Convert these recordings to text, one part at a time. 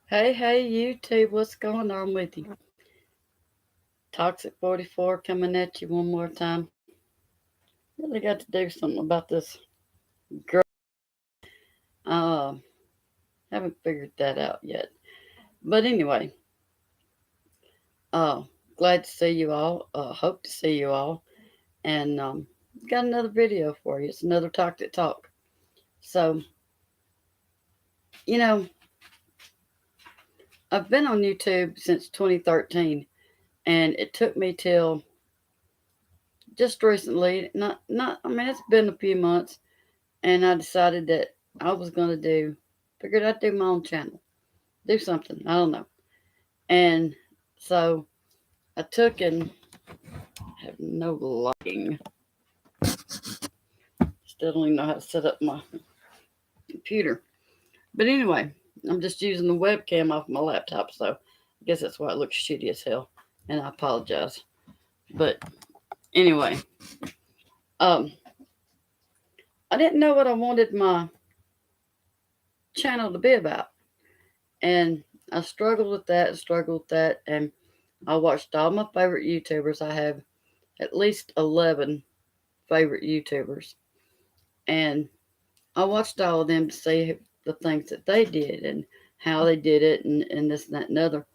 Hey, YouTube, what's going on with you? Toxic 44 coming at you one more time. Really got to do something about this girl. Uh, haven't figured that out yet. But anyway, uh, glad to see you all. Hope to see you all. And got another video for you. It's another Toxic Talk. So, you know, I've been on YouTube since 2013, and it took me till just recently. Not. I mean, it's been a few months, and I decided that I was gonna figured I'd do my own channel, do something. I don't know. And so I took and have no lighting. Still don't even know how to set up my computer. But anyway, I'm just using the webcam off my laptop, so I guess that's why it looks shitty as hell. And I apologize. But anyway, um, I didn't know what I wanted my channel to be about, and I struggled with that, and I watched all my favorite YouTubers. I have at least 11 favorite YouTubers. And I watched all of them to see the things that they did and how they did it and this and that and other.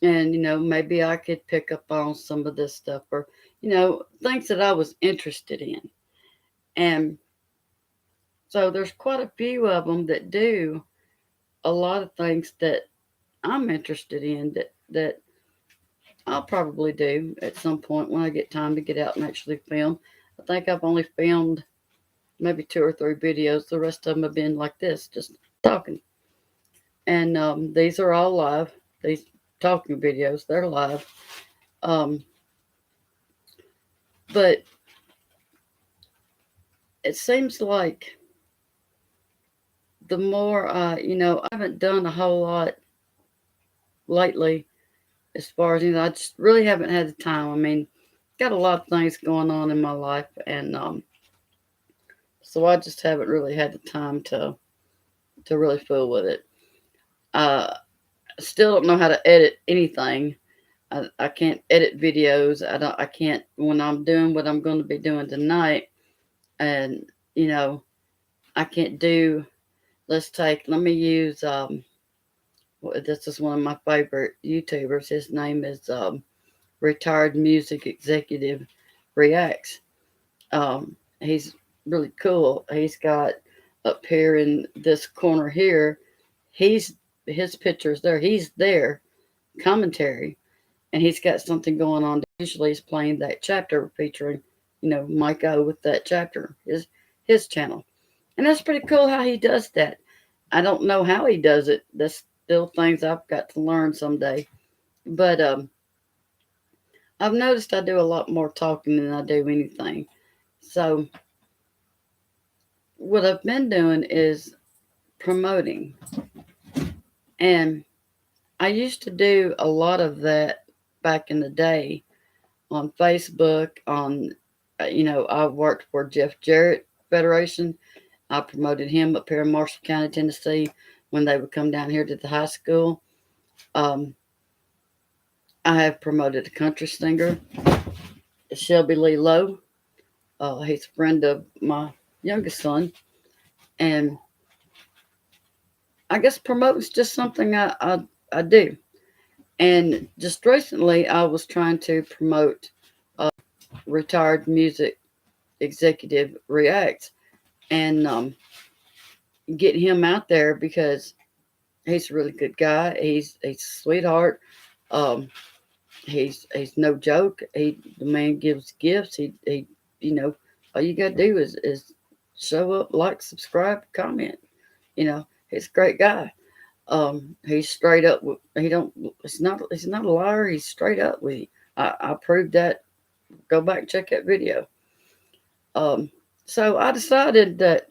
And, maybe I could pick up on some of this stuff or, things that I was interested in. And so there's quite a few of them that do a lot of things that I'm interested in that I'll probably do at some point when I get time to get out and actually film. I think I've only filmed maybe two or three videos. The rest of them have been like this, just talking. And these are all live. These talking videos, they're live. Um, but it seems like the more I haven't done a whole lot lately as far as, I just really haven't had the time. I mean, got a lot of things going on in my life, and so I just haven't really had the time to really fool with it. Uh, Still don't know how to edit anything. I can't edit videos. I can't when I'm doing what I'm going to be doing tonight, and you know I can't do. Let me use this is one of my favorite YouTubers. His name is Retired Music Executive Reacts. He's really cool. He's got up here in this corner here. He's his pictures there. He's there commentary, and he's got something going on. Usually, he's playing that chapter featuring, Mike O with that chapter, his channel, and that's pretty cool how he does that. I don't know how he does it. That's still things I've got to learn someday. But I've noticed I do a lot more talking than I do anything. So what I've been doing is promoting, and I used to do a lot of that back in the day on Facebook. I worked for Jeff Jarrett Federation. I promoted him up here in Marshall County, Tennessee, when they would come down here to the high school. Um, I have promoted a country singer, Shelby Lee Lowe. He's a friend of my youngest son, and I guess promoting is just something I do. And just recently, I was trying to promote Retired Music Executive Reacts and get him out there because he's a really good guy. He's a sweetheart. Um, he's no joke. The man gives gifts. He all you gotta do is show up, like, subscribe, comment. He's a great guy. He's straight up. He don't. He's not a liar. He's straight up with you. I proved that. Go back and check that video. Um, so I decided that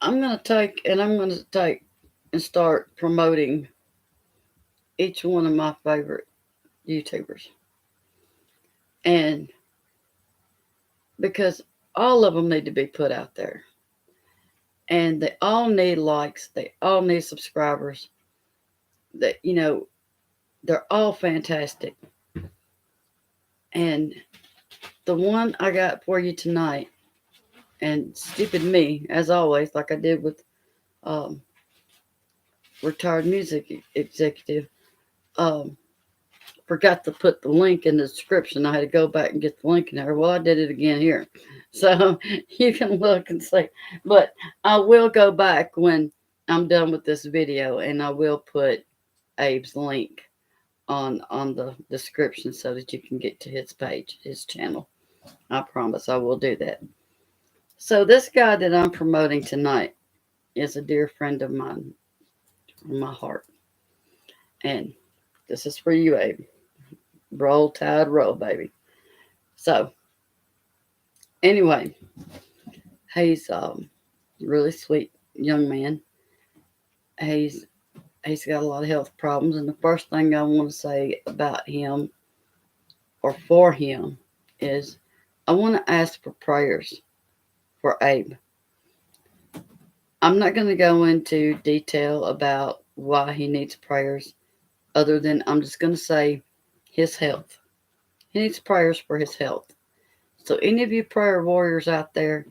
I'm gonna take and start promoting each one of my favorite YouTubers, and because all of them need to be put out there. and they all need likes. They all need subscribers. That they're all fantastic. And the one I got for you tonight, and stupid me, as always, like I did with um, retired music executive, um, forgot to put the link in the description. I had to go back and get the link in there. Well, I did it again here. So you can look and see. But I will go back when I'm done with this video, and I will put Abe's link on the description so that you can get to his page, his channel. I promise I will do that. So this guy that I'm promoting tonight is a dear friend of mine from my heart. And this is for you, Abe. Roll Tide roll, baby. So anyway, he's really sweet young man. He's he's got a lot of health problems, and the first thing I want to say about him or for him is I want to ask for prayers for Abe. I'm not going to go into detail about why he needs prayers, other than I'm just going to say his health. He needs prayers for his health. So, any of you prayer warriors out there,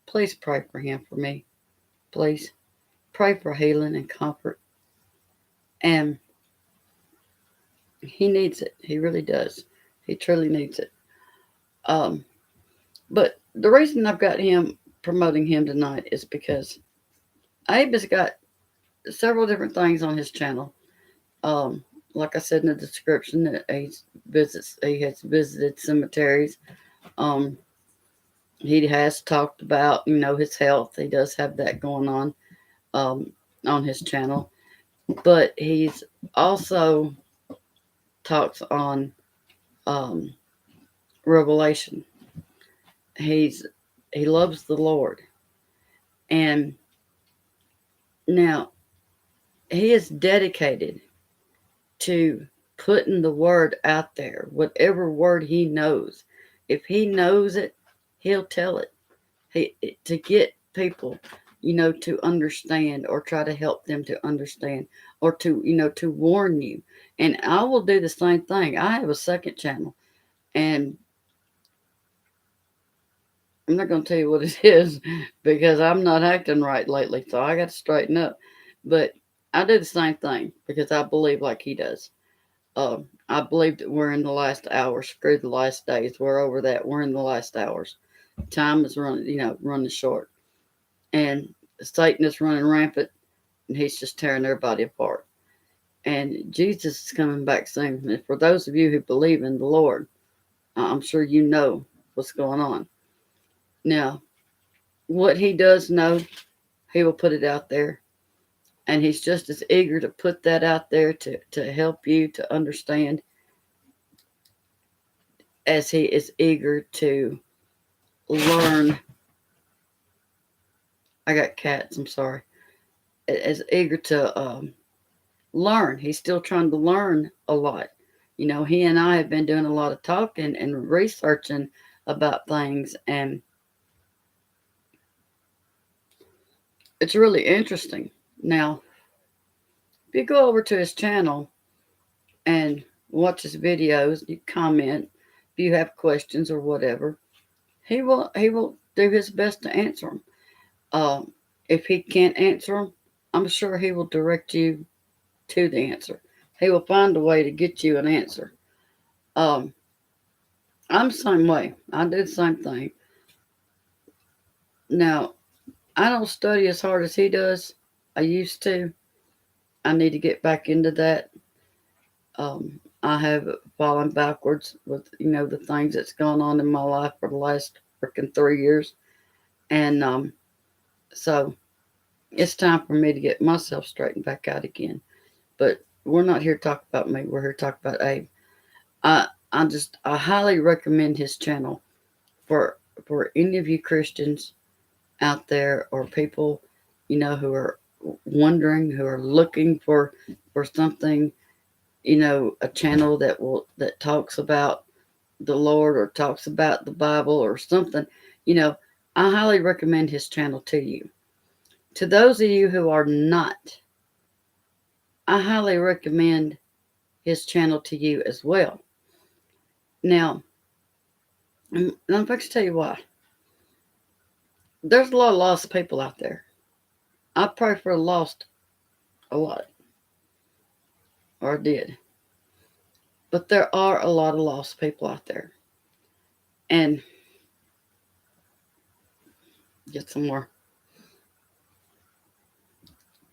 please pray for him for me. Please pray for healing and comfort. And he needs it. He really does. He truly needs it. But the reason I've got him promoting him tonight is because Abe has got several different things on his channel. Like I said in the description, that he has visited cemeteries. Um, he has talked about his health. He does have that going on his channel, but he's also talks on um, Revelation. He loves the Lord, and now he is dedicated to putting the word out there, whatever word he knows. If he knows it, he'll tell it. To get people, to understand, or try to help them to understand, or to warn you. And I will do the same thing. I have a second channel, and I'm not going to tell you what it is because I'm not acting right lately, so I got to straighten up. But I do the same thing because I believe like he does. I believe that we're in the last hours. Screw the last days. We're over that. We're in the last hours. Time is running short, and Satan is running rampant, and he's just tearing everybody apart. And Jesus is coming back soon. And for those of you who believe in the Lord, I'm sure you know what's going on. Now, what he does know, he will put it out there. And he's just as eager to put that out there to help you to understand as he is eager to learn. I got cats, I'm sorry. As eager to learn. He's still trying to learn a lot. He and I have been doing a lot of talking and researching about things, and it's really interesting. Now, if you go over to his channel and watch his videos, you comment if you have questions or whatever. He will do his best to answer them. If he can't answer them, I'm sure he will direct you to the answer. He will find a way to get you an answer. I'm the same way. I do the same thing. Now, I don't study as hard as he does. I used to. I need to get back into that. I have fallen backwards with the things that's gone on in my life for the last freaking 3 years, and so it's time for me to get myself straightened back out again. But we're not here to talk about me. We're here to talk about Abe. I I highly recommend his channel for any of you Christians out there, or people who are wondering, who are looking for something, a channel that talks about the Lord, or talks about the Bible or something. I highly recommend his channel to you. To those of you who are not, I highly recommend his channel to you as well. Now, I'm going to tell you why. There's a lot of lost people out there. I pray for the lost a lot, or did. But there are a lot of lost people out there. And get some more.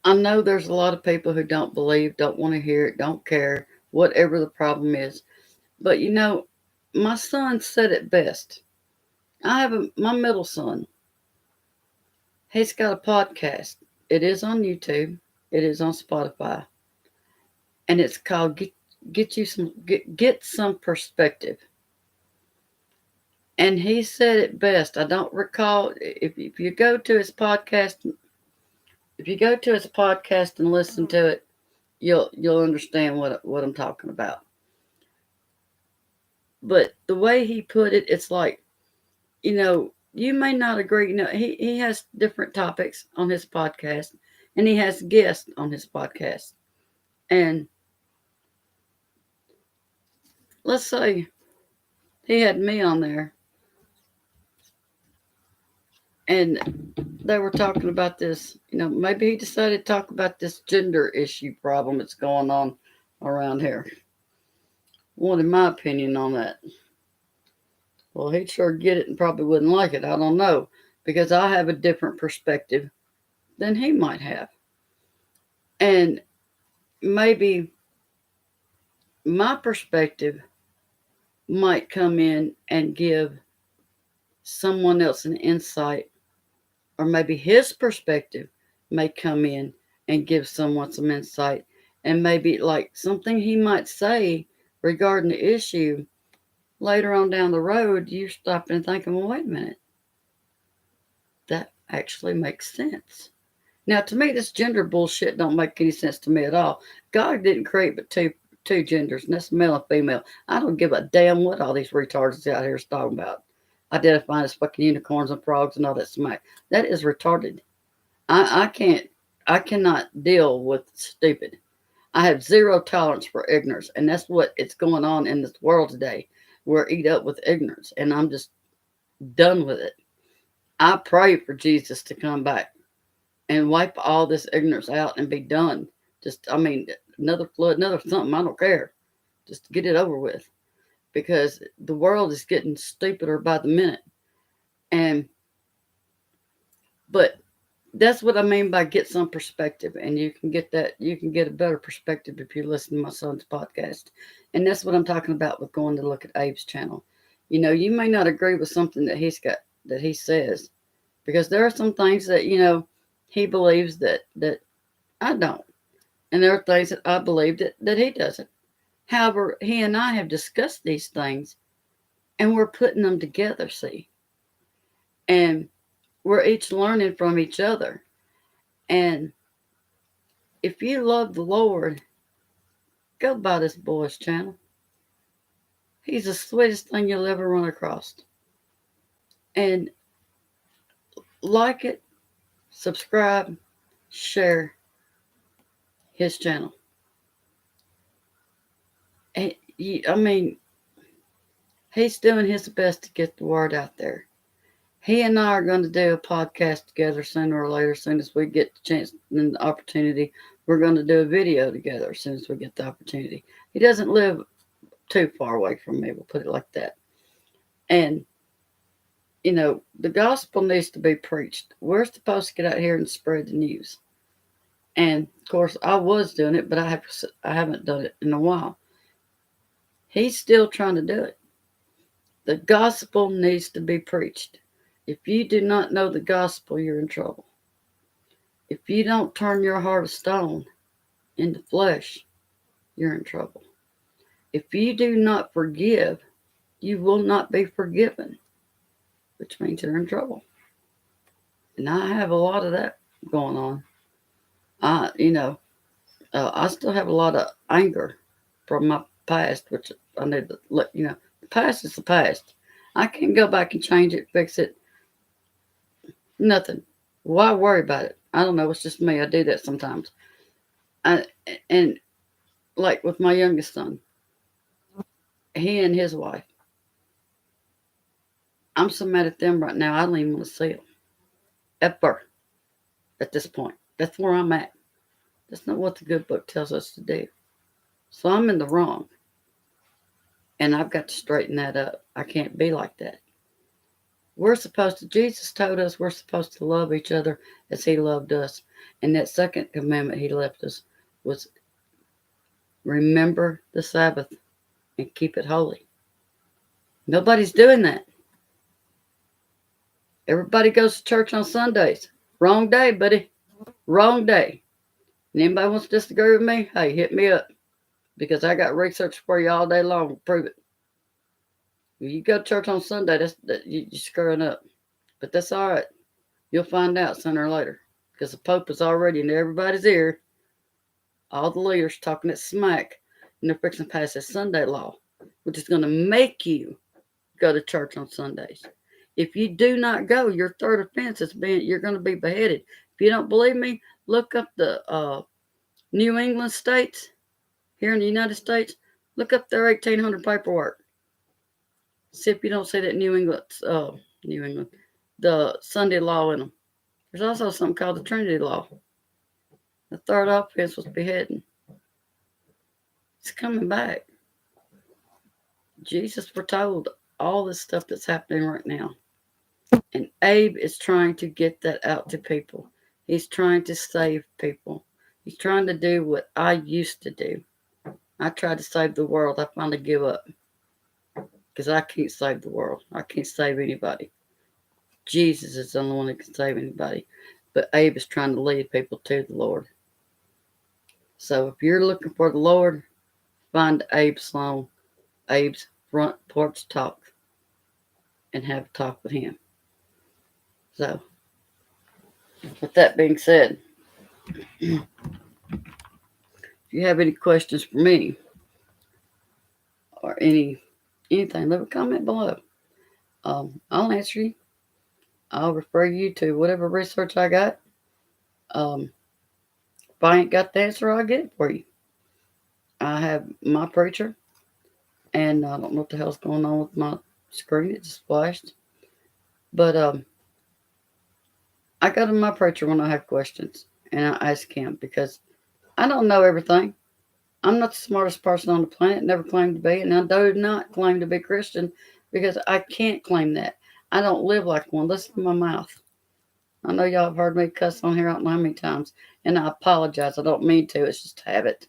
I know there's a lot of people who don't believe, don't want to hear it, don't care, whatever the problem is. But my son said it best. I have my middle son. He's got a podcast. It is on YouTube. It is on Spotify, and it's called Get Some Perspective. And he said it best. I don't recall if you go to his podcast. If you go to his podcast and listen to it, you'll understand what I'm talking about. But the way he put it, it's like, you may not agree. He has different topics on his podcast, and he has guests on his podcast. And let's say he had me on there, and they were talking about this. Maybe he decided to talk about this gender issue problem that's going on around here. Wanted my opinion on that. Well, he'd sure get it and probably wouldn't like it. I don't know, because I have a different perspective than he might have. And maybe my perspective might come in and give someone else an insight, or maybe his perspective may come in and give someone some insight, and maybe like something he might say regarding the issue later on down the road, you stop and thinking, well, wait a minute, that actually makes sense. Now, to me, this gender bullshit don't make any sense to me at all. God didn't create but two genders, and that's male and female. I don't give a damn what all these retards out here is talking about. Identifying as fucking unicorns and frogs and all that smack. That is retarded. I cannot deal with stupid. I have zero tolerance for ignorance, and that's what it's going on in this world today. We're eat up with ignorance, and I'm just done with it. I pray for Jesus to come back and wipe all this ignorance out and be done. Another flood, another something, I don't care. Just get it over with. Because the world is getting stupider by the minute. But that's what I mean by get some perspective. And you can get a better perspective if you listen to my son's podcast. And that's what I'm talking about with going to look at Abe's channel. You may not agree with something that he says, because there are some things that, he believes that I don't. And there are things that I believe that he doesn't. However, he and I have discussed these things, and we're putting them together, see? And we're each learning from each other. And if you love the Lord, go by this boy's channel. He's the sweetest thing you'll ever run across. And like it, subscribe, share his channel. And he's doing his best to get the word out there. He and I are going to do a podcast together sooner or later. As soon as we get the chance and the opportunity, we're going to do a video together as soon as we get the opportunity. He doesn't live too far away from me, we'll put it like that. And, the gospel needs to be preached. We're supposed to get out here and spread the news. And, of course, I was doing it, but I haven't done it in a while. He's still trying to do it. The gospel needs to be preached. If you do not know the gospel, you're in trouble. If you don't turn your heart of stone into flesh, you're in trouble. If you do not forgive, you will not be forgiven, which means you're in trouble. And I have a lot of that going on. I still have a lot of anger from my past, which I need to let the past is the past. I can't go back and change it, fix it. Nothing. Why worry about it? I don't know. It's just me. I do that sometimes. I, and like with my youngest son, he and his wife, I'm so mad at them right now. I don't even want to see them ever at this point. That's where I'm at. That's not what the good book tells us to do. So I'm in the wrong. And I've got to straighten that up. I can't be like that. We're supposed to, Jesus told us we're supposed to love each other as he loved us. And that second commandment he left us was remember the Sabbath and keep it holy. Nobody's doing that. Everybody goes to church on Sundays. Wrong day, buddy. Wrong day. And anybody wants to disagree with me? Hey, hit me up. Because I got research for you all day long to prove it. If you go to church on Sunday, you're screwing up. But that's all right. You'll find out sooner or later. Because the Pope is already in everybody's ear. All the leaders talking that smack. And they're fixing to pass this Sunday law. Which is going to make you go to church on Sundays. If you do not go, your third offense is you're going to be beheaded. If you don't believe me, look up the New England states here in the United States. Look up their 1800 paperwork. See if you don't see that New England, the Sunday law in them. There's also something called the Trinity law. The third offense was beheading. It's coming back. Jesus foretold all this stuff that's happening right now. And Abe is trying to get that out to people. He's trying to save people. He's trying to do what I used to do. I tried to save the world. I finally give up. Because I can't save the world. I can't save anybody. Jesus is the only one that can save anybody. But Abe is trying to lead people to the Lord. So if you're looking for the Lord, find Abe Sloan, Abe's Front Porch Talk, and have a talk with him. So, with that being said, if you have any questions for me or anything, leave a comment below. I'll answer you. I'll refer you to whatever research I got. If I ain't got the answer, I'll get it for you. I have my preacher, and I don't know what the hell's going on with my screen. It just flashed. But I go to my preacher when I have questions, and I ask him because I don't know everything. I'm not the smartest person on the planet, never claimed to be, and I do not claim to be Christian because I can't claim that. I don't live like one. Listen to my mouth. I know y'all have heard me cuss on here I don't know how many times, and I apologize. I don't mean to. It's just habit,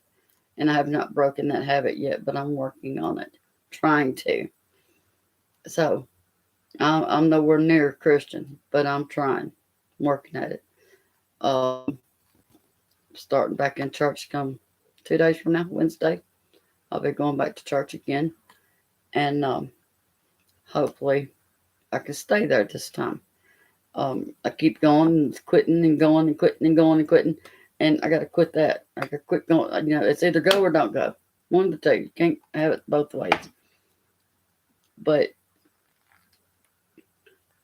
and I have not broken that habit yet, but I'm working on it, trying to. So I'm nowhere near Christian, but I'm trying, working at it. Starting back in church come 2 days from now, Wednesday. I'll be going back to church again, and hopefully I can stay there this time. I keep going and quitting and going and quitting and going and quitting, and I got to quit that. I got to quit going. You know, it's either go or don't go. One of the two. You can't have it both ways. But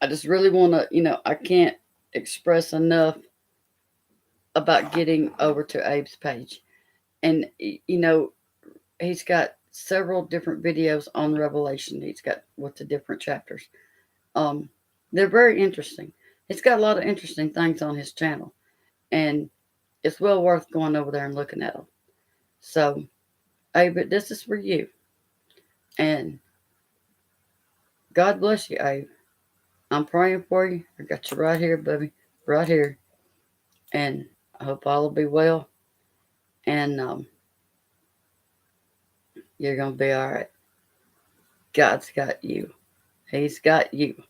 I just really want to, I can't express enough about getting over to Abe's page. And, he's got several different videos on Revelation. He's got with the different chapters. They're very interesting. He's got a lot of interesting things on his channel. And it's well worth going over there and looking at them. So, Abe, this is for you. And God bless you, Abe. I'm praying for you. I got you right here, baby. Right here. And I hope all will be well. And you're going to be all right. God's got you. He's got you.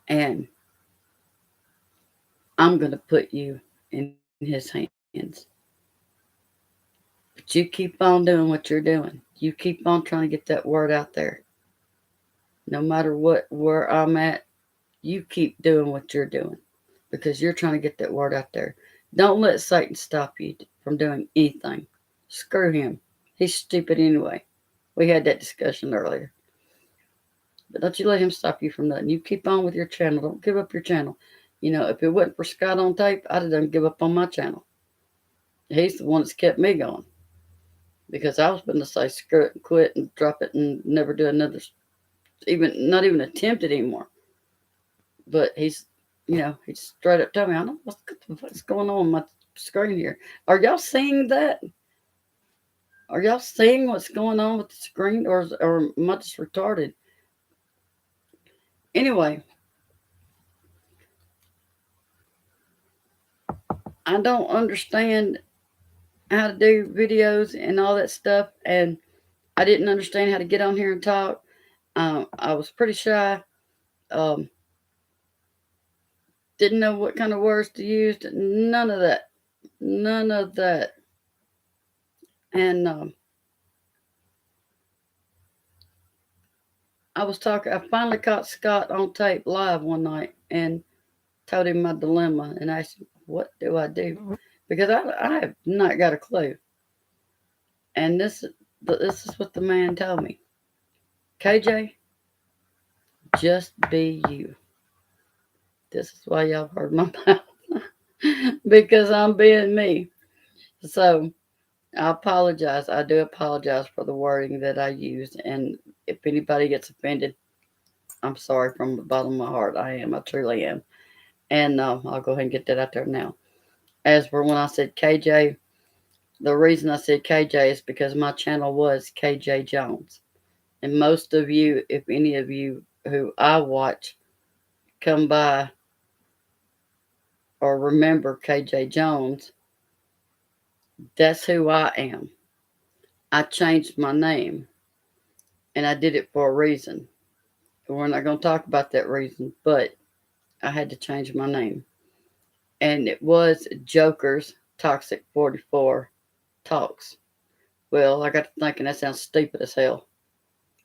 And I'm going to put you in his hands. But you keep on doing what you're doing. You keep on trying to get that word out there. No matter where I'm at, you keep doing what you're doing. Because you're trying to get that word out there. Don't let Satan stop you from doing anything. Screw him. He's stupid anyway. We had that discussion earlier. But don't you let him stop you from nothing. You keep on with your channel. Don't give up your channel. If it wasn't for Scott on tape, I'd have done give up on my channel. He's the one that's kept me going because I was going to say screw it and quit and drop it and never do another, not even attempt it anymore. But he's straight up told me, I don't know what's going on my screen here. Are y'all seeing that? Are y'all seeing what's going on with the screen, or am I just retarded? Anyway, I don't understand how to do videos and all that stuff, and I didn't understand how to get on here and talk. I was pretty shy. Um, didn't know what kind of words to use. None of that. None of that. And I finally caught Scott on tape live one night and told him my dilemma and asked him, what do I do? Because I have not got a clue. And this is what the man told me. KJ, just be you. This is why y'all heard my mouth. Because I'm being me. So I apologize. I do apologize for the wording that I used. And if anybody gets offended, I'm sorry from the bottom of my heart. I truly am. And I'll go ahead and get that out there now. As for when I said KJ, the reason I said KJ is because my channel was KJ Jones. And most of you, if any of you who I watch come by or remember KJ Jones, that's who I am. I changed my name and I did it for a reason. We're not going to talk about that reason, but I had to change my name. And it was Joker's Toxic 44 Talks. Well, I got to thinking that sounds stupid as hell.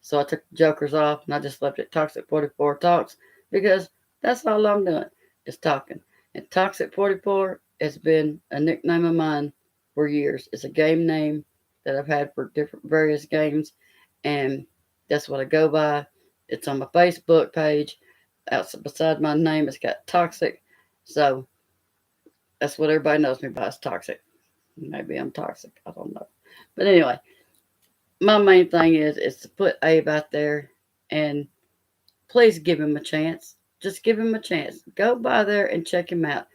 So I took the Jokers off and I just left it Toxic 44 Talks because that's all I'm doing is talking. And Toxic 44 has been a nickname of mine for years. It's a game name that I've had for different various games, and that's what I go by. It's on my Facebook page. Outside beside my name, it's got Toxic. So that's what everybody knows me by is Toxic. Maybe I'm toxic. I don't know. But anyway, my main thing is to put Abe out there and please give him a chance. Just give him a chance. Go by there and check him out.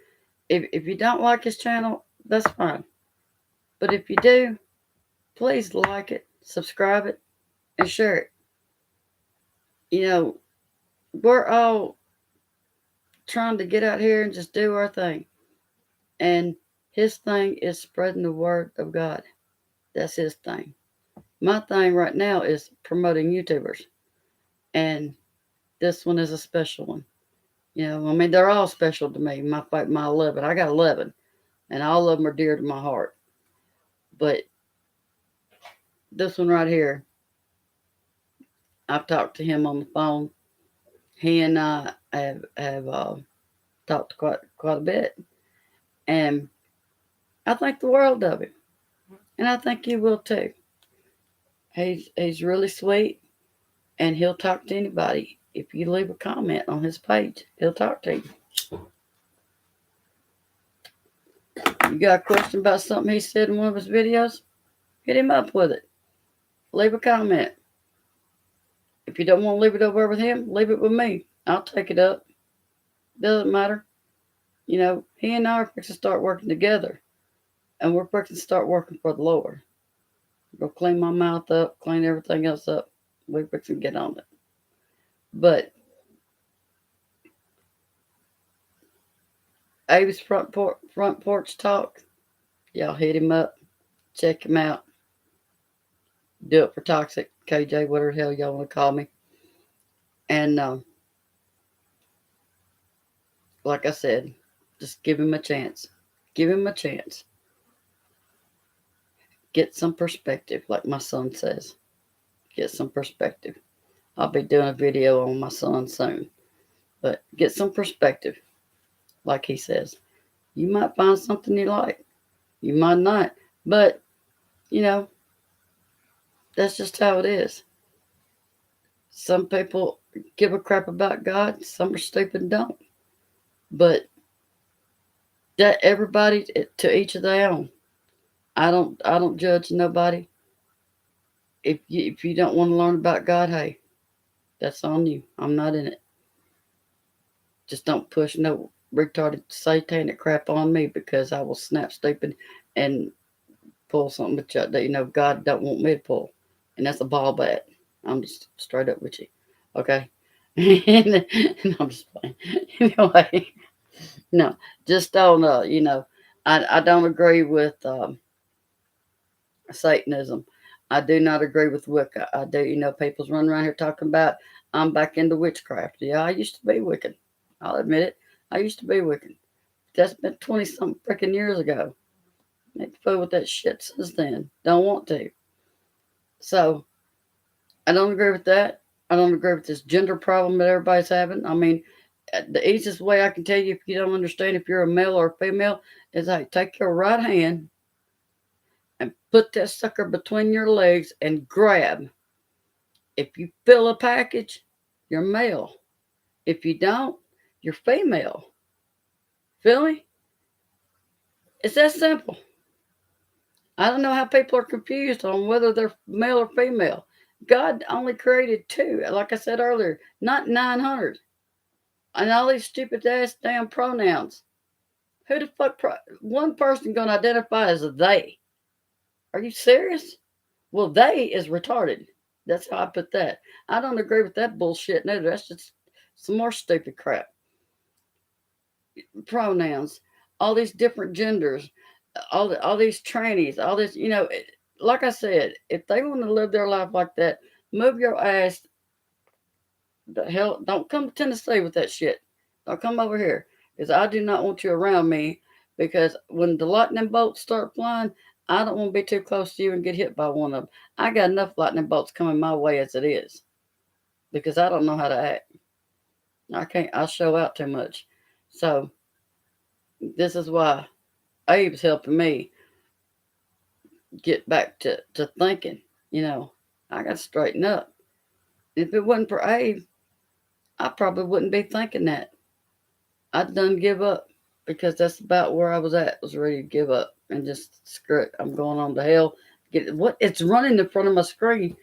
If you don't like his channel, that's fine. But if you do, please like it, subscribe it, and share it. We're all trying to get out here and just do our thing. And his thing is spreading the word of God. That's his thing. My thing right now is promoting YouTubers. And this one is a special one. They're all special to me. My 11. I got 11. And all of them are dear to my heart. But this one right here, I've talked to him on the phone. He and I have talked quite a bit. And I think the world of him. And I think you will too. He's really sweet. And he'll talk to anybody. If you leave a comment on his page, he'll talk to you. You got a question about something he said in one of his videos? Hit him up with it. Leave a comment. If you don't want to leave it over with him, leave it with me. I'll take it up. Doesn't matter. He and I are fixing to start working together. And we're fixing to start working for the Lord. Go clean my mouth up, clean everything else up. We're fixing to get on it. But Abe's front porch talk. Y'all hit him up. Check him out. Do it for Toxic, KJ, whatever the hell y'all want to call me. And like I said, just give him a chance. Give him a chance. Get some perspective, like my son says. Get some perspective. I'll be doing a video on my son soon. But get some perspective, like he says. You might find something you like. You might not. But, that's just how it is. Some people give a crap about God. Some are stupid and don't. But That everybody to each of their own. I don't judge nobody. If you don't want to learn about God, hey, that's on you. I'm not in it. Just don't push no retarded satanic crap on me because I will snap stupid and pull something that God don't want me to pull, and that's a ball bat. I'm just straight up with you, okay? And I'm just playing. Anyway, no, just don't. I don't agree with Satanism. I do not agree with Wicca. I do. People's running around here talking about I'm back into witchcraft. Yeah, I used to be Wiccan. I'll admit it. I used to be Wiccan. That's been 20 something freaking years ago. Ain't fool with that shit since then. Don't want to. So I don't agree with that. I don't agree with this gender problem that everybody's having. I mean, the easiest way I can tell you if you don't understand if you're a male or a female is hey, take your right hand and put that sucker between your legs and grab. If you fill a package, you're male. If you don't, you're female. Feel me? It's that simple. I don't know how people are confused on whether they're male or female. God only created two, like I said earlier, not 900. And all these stupid ass damn pronouns. Who the fuck? One person gonna identify as a they. Are you serious? Well, they is retarded. That's how I put that. I don't agree with that bullshit neither. That's just some more stupid crap. Pronouns, all these different genders, all these trannies, all this. Like I said, if they want to live their life like that, move your ass the hell. Don't come to Tennessee with that shit. Don't come over here because I do not want you around me. Because when the lightning bolts start flying, I don't want to be too close to you and get hit by one of them. I got enough lightning bolts coming my way as it is because I don't know how to act. I can't. I show out too much. So this is why Abe's helping me get back to thinking. I got to straighten up. If it wasn't for Abe, I probably wouldn't be thinking that. I'd done give up because that's about where I was at. Was ready to give up and just screw it. I'm going on to hell. Get what? It's running in front of my screen.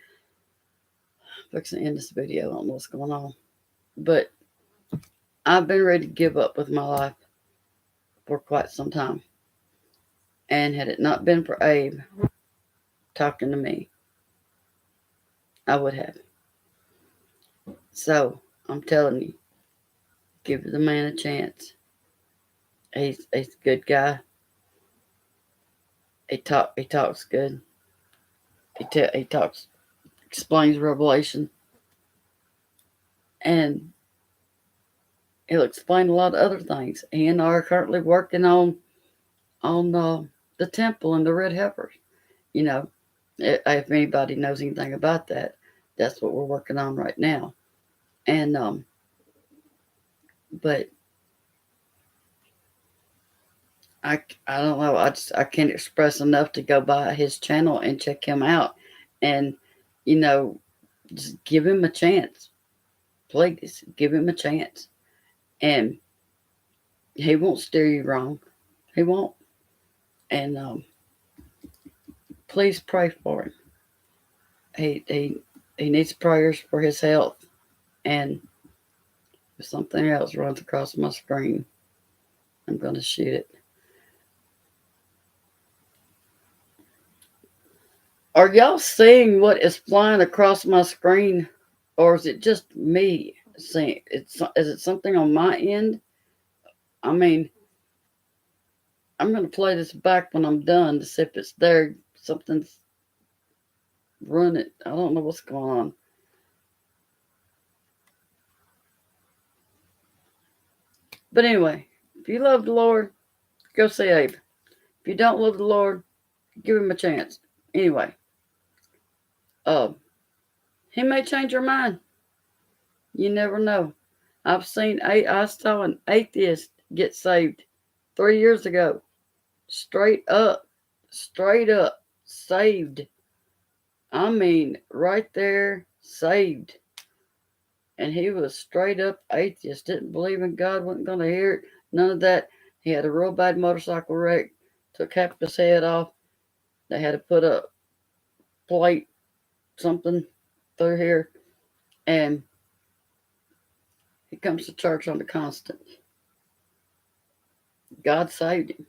I'm fixing to end this video. I don't know what's going on, but I've been ready to give up with my life for quite some time. And had it not been for Abe talking to me, I would have. So I'm telling you, give the man a chance. He's a good guy. He talks good. He talks explains Revelation, and he'll explain a lot of other things. He and I are currently working on the temple and the red heifers. You know, if anybody knows anything about that, that's what we're working on right now. And but I don't know. I can't express enough to go by his channel and check him out, and you know, just give him a chance. Please give him a chance, and he won't steer you wrong. He won't. And please pray for him. He needs prayers for his health. And if something else runs across my screen, I'm going to shoot it. Are y'all seeing what is flying across my screen, or is it just me seeing? Is it something on my end? I mean, I'm going to play this back when I'm done to see if it's there. Something's running. I don't know what's going on. But anyway, if you love the Lord, go see Abe. If you don't love the Lord, give him a chance. Anyway, uh, he may change your mind. You never know. I saw an atheist get saved 3 years ago. Straight up, saved. I mean, right there, saved. And he was straight up atheist. Didn't believe in God. Wasn't going to hear it. None of that. He had a real bad motorcycle wreck, took half his head off. They had to put a plate, something through here, and he comes to church on the constant. God saved him.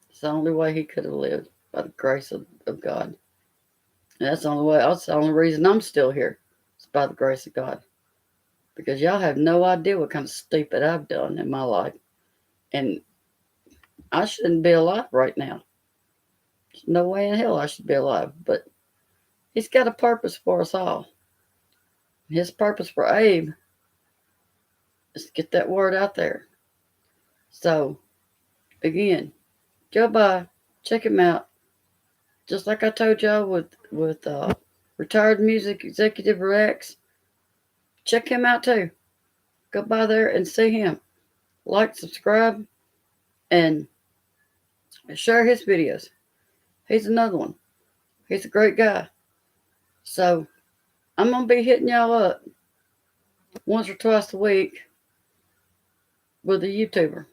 It's the only way he could have lived, by the grace of God. And that's the only way. That's the only reason I'm still here. It's by the grace of God. Because y'all have no idea what kind of stupid I've done in my life. And I shouldn't be alive right now. There's no way in hell I should be alive. But he's got a purpose for us all. His purpose for Abe is to get that word out there. So, again, go by, check him out. Just like I told y'all with Retired Music Executive Rex, check him out too. Go by there and see him. Like, subscribe, and share his videos. He's another one. He's a great guy. So, I'm going to be hitting y'all up once or twice a week with a YouTuber.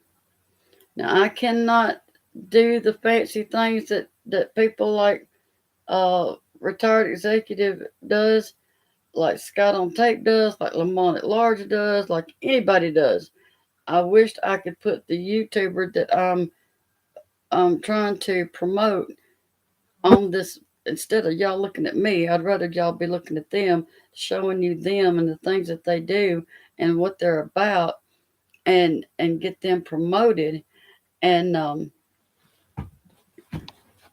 Now, I cannot do the fancy things that people like Retired Executive does, like Scott on Tape does, like Lamont at Large does, like anybody does. I wished I could put the YouTuber that I'm trying to promote on this. Instead of y'all looking at me, I'd rather y'all be looking at them, showing you them and the things that they do and what they're about, and get them promoted. And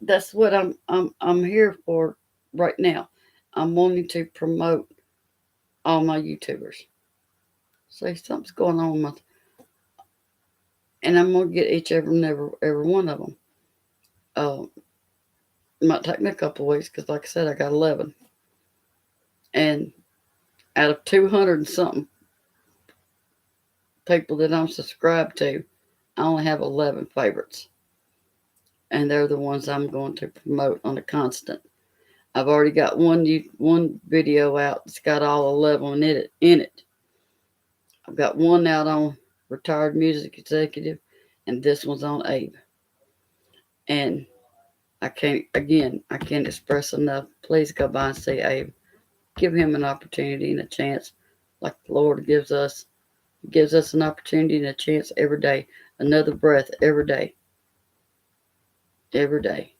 that's what I'm here for right now. I'm wanting to promote all my YouTubers. See, something's going on with, and I'm gonna get each every one of them. It might take me a couple of weeks because, like I said, I got 11, and out of 200 and something people that I'm subscribed to, I only have 11 favorites, and they're the ones I'm going to promote on a constant. I've already got one video out that's got all 11 in it. I've got one out on Retired Music Executive, and this one's on Abe. And I can't express enough. Please go by and see Abe. Give him an opportunity and a chance, like the Lord gives us. He gives us an opportunity and a chance every day, another breath every day. Every day.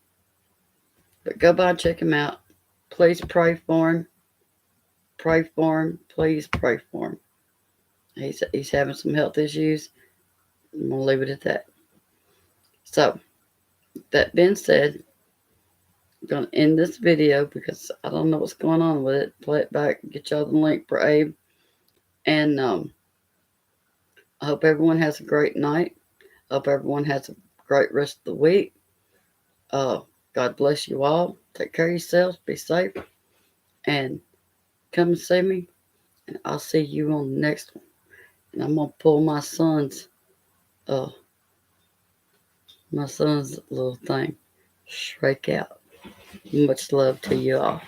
But go by and check him out. Please pray for him. Pray for him. Please pray for him. He's having some health issues. I'm going to leave it at that. So, that being said, I'm going to end this video because I don't know what's going on with it. Play it back, get y'all the link for Abe. And I hope everyone has a great night. I hope everyone has a great rest of the week. God bless you all. Take care of yourselves. Be safe. And come and see me. And I'll see you on the next one. And I'm going to pull my son's little thing. Shrek out. Much love to you all.